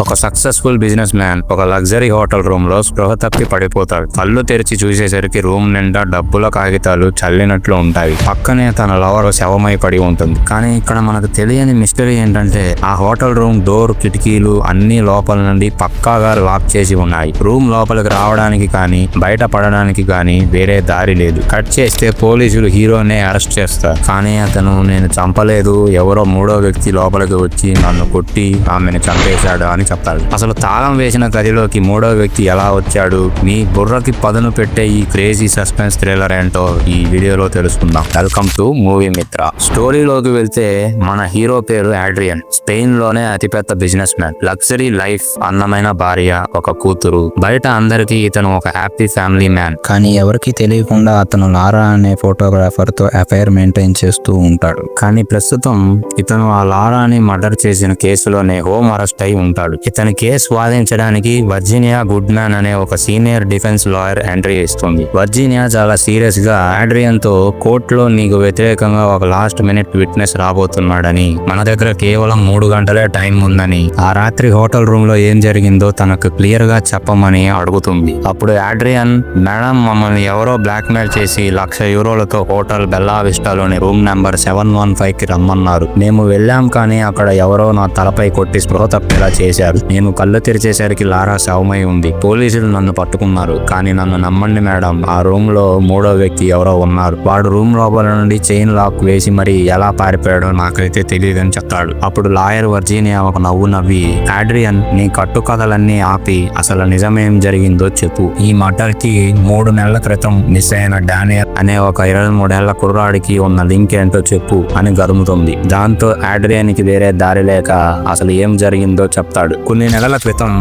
ఒక successful business man ఒక luxury hotel room లో స్పృహ తప్పి పడిపోతాడు. కళ్ళు తెరిచి చూసేసరికి రూమ్ నిండా డబ్బుల కాగితాలు చల్లినట్లు ఉంటాయి. పక్కనే తన లవర్ శవమై పడి ఉంటుంది. కానీ ఇక్కడ మనకు తెలియని మిస్టరీ ఏంటంటే ఆ హోటల్ రూమ్ డోర్, కిటికీలు అన్ని లోపల నుండి పక్కాగా లాక్ చేసి ఉన్నాయి. రూమ్ లోపలికి రావడానికి కానీ బయట పడడానికి కానీ వేరే దారి లేదు. కట్ చేస్తే పోలీసులు హీరోనే అరెస్ట్ చేస్తారు. కానీ అతను నేను చంపలేదు, ఎవరో మూడో వ్యక్తి లోపలికి వచ్చి నన్ను కొట్టి ఆమెను చంపేశాడు అని చెప్తాడు. అసలు తాళం వేసిన గదిలోకి మూడో వ్యక్తి ఎలా వచ్చాడు? మీ బుర్రకి పదును పెట్టే ఈ క్రేజీ సస్పెన్స్ థ్రిల్లర్ ఏంటో ఈ వీడియోలో తెలుసుకుందాం. వెల్కమ్ టు మూవీ మిత్ర. స్టోరీలోకి వెళ్తే మన హీరో పేరు ఆడ్రియన్. స్పెయిన్ లోనే అతిపెద్ద బిజినెస్ మ్యాన్. లగ్జరీ లైఫ్, అందమైన భార్య, ఒక కూతురు. బయట అందరికీ ఇతను ఒక హ్యాపీ ఫ్యామిలీ మ్యాన్. కానీ ఎవరికి తెలియకుండా అతను లారా అనే ఫోటోగ్రాఫర్ తో అఫైర్ మెయింటైన్ చేస్తూ ఉంటాడు. కానీ ప్రస్తుతం ఇతను ఆ లారాని మర్డర్ చేసిన కేసులోనే హోమ్ అరెస్ట్ అయి ఉంటాడు. ఇతని కేసు వాదించడానికి వర్జీనియా గుడ్మ్యాన్ అనే ఒక సీనియర్ డిఫెన్స్ లాయర్ ఎంట్రీ ఇస్తుంది. వర్జీనియా చాలా సీరియస్ గా ఆడ్రియన్ తో కోర్టులో నీకు వ్యతిరేకంగా ఒక లాస్ట్ మినిట్ విట్నెస్ రాబోతున్నాడని, మన దగ్గర కేవలం 3 గంటలే టైం ఉందని, ఆ రాత్రి హోటల్ రూమ్ లో ఏం జరిగిందో తనకు క్లియర్ గా చెప్పమని అడుగుతుంది. అప్పుడు ఆడ్రియన్, మేడం మమ్మల్ని ఎవరో బ్లాక్ మెయిల్ చేసి €1,00,000 హోటల్ బెల్లా విస్టాలోని రూమ్ నెంబర్ 715 కి రమ్మన్నారు. మేము వెళ్ళాం, కానీ అక్కడ ఎవరో నా తలపై కొట్టి స్పృహ తప్పేలా చేశారు. నేను కళ్ళు తెరిచేసరికి లారా శవమై ఉంది. పోలీసులు నన్ను పట్టుకున్నారు. కానీ నన్ను నమ్మండి మేడం, ఆ రూమ్ లో మూడో వ్యక్తి ఎవరో ఉన్నారు. వాడు రూమ్ లోపల నుండి చైన్ లాక్ వేసి మరి ఎలా పారిపోయాడో నాకైతే తెలియదని చెప్తాడు. అప్పుడు లాయర్ వర్జీనియా ఒక నవ్వు నవ్వి, ఆడ్రియన్ నీ కట్టుకథలన్నీ ఆపి అసలు నిజమేం జరిగిందో చెప్పు. ఈ మర్డర్ కి 3 నెలల క్రితం మిస్ అయిన డానియల్ అనే ఒక 23 ఏళ్ల కుర్రాడికి ఉన్న లింక్ ఏంటో చెప్పు అని గరుముతుంది. దాంతో ఆడ్రియన్ కి వేరే దారి లేక అసలు ఏం జరిగిందో చెప్తాడు. కొన్ని నెలల క్రితం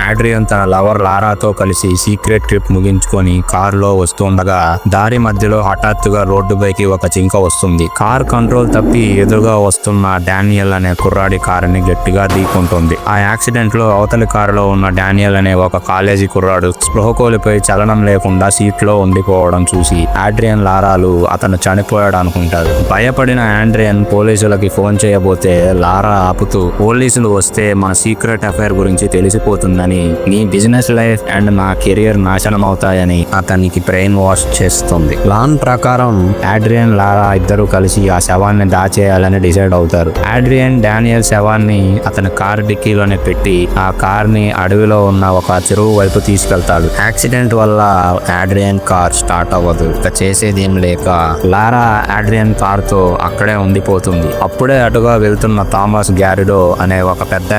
ఆడ్రియన్ తన లవర్ లారాతో కలిసి సీక్రెట్ ట్రిప్ ముగించుకొని కారులో వస్తుండగా దారి మధ్యలో హఠాత్తుగా రోడ్డుపైకి ఒక జింక వస్తుంది. కార్ కంట్రోల్ తప్పి ఎదురుగా వస్తున్న డానియల్ అనే కుర్రాడి కారుని గట్టిగా ఢీకొంటుంది. ఆ యాక్సిడెంట్ లో అవతలి కారులో ఉన్న డానియల్ అనే ఒక కాలేజీ కుర్రాడు స్పృహ కోల్పోయి చలనం లేకుండా సీట్ లో ఉండిపోవడం చూసి ఆడ్రియన్, లారాలు అతను చనిపోయాడు అనుకుంటారు. భయపడిన ఆడ్రియన్ పోలీసులకి ఫోన్ చేయబోతే లారా ఆపుతూ, పోలీసులు వస్తే మన సీక్రెట్ అఫైర్ గురించి తెలిసిపోతుందని, నీ బిజినెస్ లైఫ్ అండ్ నా కెరియర్ నాశనం అవుతాయని అతనికి బ్రెయిన్ వాష్ చేస్తుంది. ప్లాన్ ప్రకారం ఆడ్రియన్, లారా ఇద్దరు కలిసి ఆ శవాన్ని దాచేయాలని డిసైడ్ అవుతారు. ఆడ్రియన్ డానియల్ శవాన్ని అతని కార్ డిక్కీలోనే పెట్టి ఆ కార్ ని అడవిలో ఉన్న ఒక చెరువు వైపు తీసుకెళ్తాడు. యాక్సిడెంట్ వల్ల ఆడ్రియన్ కార్ స్టార్ట్ అవ్వదు. ఇక చేసేదేం లేక లారా ఆడ్రియన్ కార్ తో అక్కడే ఉండిపోతుంది. అప్పుడే అటుగా వెళ్తున్న థామస్ గ్యారిడో అనే ఒక పెద్ద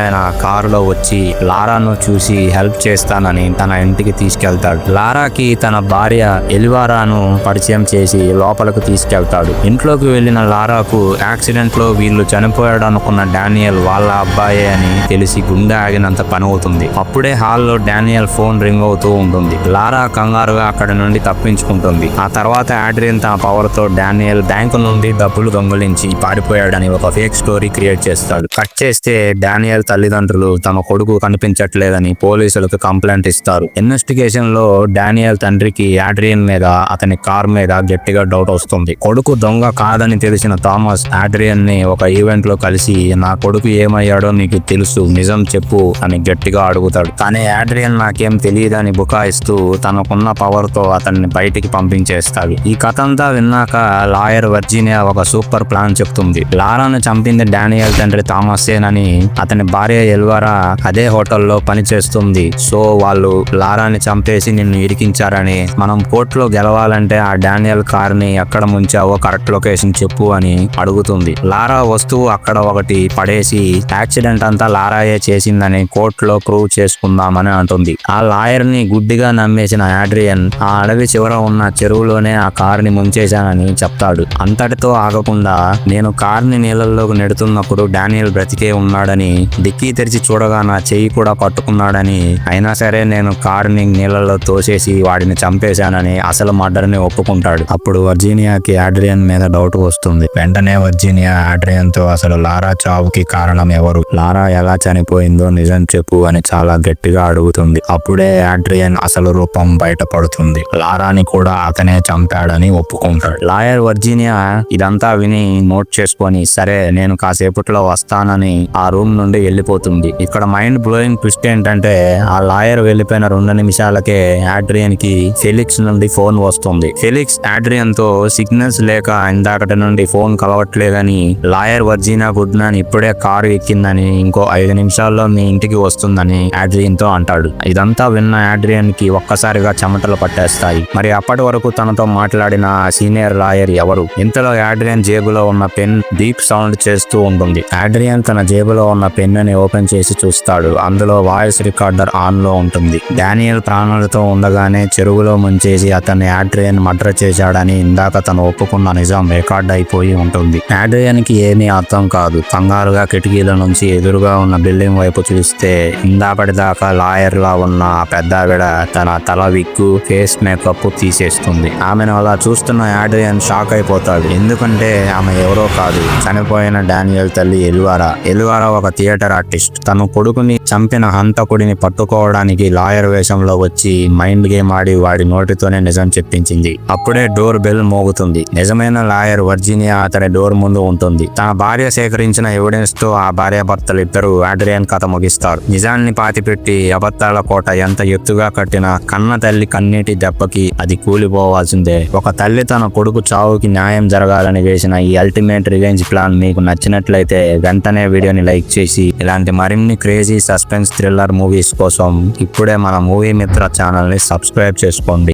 కారులో వచ్చి లారాను చూసి హెల్ప్ చేస్తానని తన ఇంటికి తీసుకెళ్తాడు. లారాకి తన భార్య ఎలివారాను పరిచయం చేసి లోపలకు తీసుకెళ్తాడు. ఇంట్లోకి వెళ్లిన లారాకు యాక్సిడెంట్ లో వీళ్ళు చనిపోయాడు అనుకున్న డానియల్ వాళ్ళ అబ్బాయే అని తెలిసి గుండె ఆగినంత పని అవుతుంది. అప్పుడే హాల్లో డానియల్ ఫోన్ రింగ్ అవుతూ ఉంటుంది. లారా కంగారుగా అక్కడి నుండి తప్పించుకుంటుంది. ఆ తర్వాత ఆడ్రియన్ తన పవర్ తో డానియల్ బ్యాంకు నుండి డబ్బులు దొంగిలించి పారిపోయాడని ఒక ఫేక్ స్టోరీ క్రియేట్ చేస్తాడు. కట్ చేస్తే డానియల్ తల్లిదండ్రులు తమ కొడుకు కనిపించట్లేదని పోలీసులకు కంప్లైంట్ ఇస్తారు. ఇన్వెస్టిగేషన్ లో డానియల్ తండ్రికి ఆడ్రియన్ మీద, అతని కార్ మీద గట్టిగా డౌట్ వస్తుంది. కొడుకు దొంగ కాదని తెలిసిన థామస్ ఆడ్రియన్ ని ఒక ఈవెంట్ లో కలిసి, నా కొడుకు ఏమయ్యాడో నీకు తెలుసు, నిజం చెప్పు అని గట్టిగా అడుగుతాడు. కానీ ఆడ్రియన్ నాకేం తెలియదని బుకాయిస్తూ తనకున్న పవర్ తో అతన్ని బయటికి పంపించేస్తాడు. ఈ కథ అంతా విన్నాక లాయర్ వర్జీనియా ఒక సూపర్ ప్లాన్ చెప్తుంది. లారాను చంపింది డానియల్ తండ్రి థామసేనని, అతని భార్య ఎల్వారా అదే హోటల్లో పనిచేస్తుంది. సో వాళ్ళు లారాని చంపేసి నిన్ను ఇరికించారని, మనం కోర్టులో గెలవాలంటే ఆ డానియల్ కార్ ని ఎక్కడ ముంచావో కరెక్ట్ లొకేషన్ చెప్పు అని అడుగుతుంది. లారా వస్తువు అక్కడ ఒకటి పడేసి యాక్సిడెంట్ అంతా లారాయే చేసిందని కోర్టులో ప్రూవ్ చేసుకుందామని అంటుంది. ఆ లాయర్ ని గుడ్డిగా నమ్మేసిన ఆడ్రియన్ ఆ అడవి చివర ఉన్న చెరువులోనే ఆ కార్ ని ముంచేశానని చెప్తాడు. అంతటితో ఆగకుండా, నేను కార్ ని నీళ్ళల్లోకి నెడుతున్నప్పుడు డానియల్ బ్రతికే ఉన్నాడని, డిక్కీ తెరిచి చూడగా నా చెయ్యి కూడా పట్టుకున్నాడు ఉన్నాడని, అయినా సరే నేను కారుని నీళ్ళలో తోసేసి వాడిని చంపేశానని అసలు మర్డర్ ని ఒప్పుకుంటాడు. అప్పుడు వర్జీనియాకి ఆడ్రియన్ మీద డౌట్ వస్తుంది. వెంటనే వర్జీనియా ఆడ్రియన్ తో అసలు లారా చావుకి కారణం ఎవరు, లారా ఎలా చనిపోయిందో నిజం చెప్పు అని చాలా గట్టిగా అడుగుతుంది. అప్పుడే ఆడ్రియన్ అసలు రూపం బయటపడుతుంది. లారాని కూడా అతనే చంపాడని ఒప్పుకుంటాడు. లాయర్ వర్జీనియా ఇదంతా విని నోట్ చేసుకొని సరే నేను కాసేపట్లో వస్తానని ఆ రూమ్ నుండి వెళ్ళిపోతుంది. ఇక్కడ మైండ్ బ్లోయింగ్ ట్విస్ట్ ఏంటంటే ఆ లాయర్ వెళ్ళిపోయిన 2 నిమిషాలకే ఆడ్రియన్ కి ఫెలిక్స్ నుండి ఫోన్ వస్తుంది. ఫెలిక్స్ ఆడ్రియన్ తో సిగ్నల్స్ లేక ఇందాకటి నుండి ఫోన్ కలవట్లేదని, లాయర్ వర్జీనియా గుడ్మ్యాన్ ఇప్పుడే కారు ఎక్కిందని, ఇంకో 5 నిమిషాల్లో మీ ఇంటికి వస్తుందని ఆడ్రియన్ తో అంటాడు. ఇదంతా విన్న ఆడ్రియన్ కి ఒక్కసారిగా చెమటలు పట్టేస్తాయి. మరి అప్పటి వరకు తనతో మాట్లాడిన సీనియర్ లాయర్ ఎవరు? ఇంతలో ఆడ్రియన్ జేబులో ఉన్న పెన్ డీప్ సౌండ్ చేస్తూ ఉంటుంది. ఆడ్రియన్ తన జేబులో ఉన్న పెన్ ని ఓపెన్ చేసి చూస్తాడు. అందులో వాయిస్ రికార్డర్ ఆన్ లో ఉంటుంది. డానియల్ ప్రాణాలతో ఉండగానే చెరువులో ముంచేసి అతన్ని ఆడ్రియన్ మర్డర్ చేశాడని ఇందాక తను ఒప్పుకున్న నిజం రికార్డ్ అయిపోయి ఉంటుంది. ఆడ్రియన్ కి ఏమీ అర్థం కాదు. కంగారుగా కిటికీల నుంచి ఎదురుగా ఉన్న బిల్డింగ్ వైపు చూస్తే ఇందాకటిదాకా లాయర్ లా ఉన్న ఆ పెద్దావిడ తన తల విగ్గు, ఫేస్ మేకప్ తీసేస్తుంది. ఆమెను అలా చూస్తున్న ఆడ్రియన్ షాక్ అయిపోతాడు. ఎందుకంటే ఆమె ఎవరో కాదు, చనిపోయిన డానియల్ తల్లి ఎలువారా. ఎలువారా ఒక థియేటర్ ఆర్టిస్ట్. తన కొడుకుని చంపిన హంతకుడిని పట్టుకోవడానికి లాయర్ వేషంలో వచ్చి మైండ్ గేమ్ ఆడి వాడి నోటితోనే నిజం చెప్పించింది. అప్పుడే డోర్ బెల్ మోగుతుంది. నిజమైన లాయర్ వర్జీనియా అతని డోర్ ముందు ఉంటుంది. తన భార్య సేకరించిన ఎవిడెన్స్ తో ఆ భార్యాభర్తలు ఇద్దరు ఆడ్రియన్ కథ ముగిస్తారు. నిజాన్ని పాతిపెట్టి అబద్ధాల కోట ఎంత ఎత్తుగా కట్టిన కన్న తల్లి కన్నీటి దెబ్బకి అది కూలిపోవాల్సిందే. ఒక తల్లి తన కొడుకు చావుకి న్యాయం జరగాలని వేసిన ఈ అల్టిమేట్ రివెంజ్ ప్లాన్ మీకు నచ్చినట్లయితే వెంటనే వీడియోని లైక్ చేసి ఇలాంటి మరిన్ని క్రేజీ సస్పెన్స్ థ్రిల్లర్ మూవీస్ కోసం ఇప్పుడే మన మూవీ మిత్ర ఛానల్ ని సబ్స్క్రైబ్ చేసుకోండి.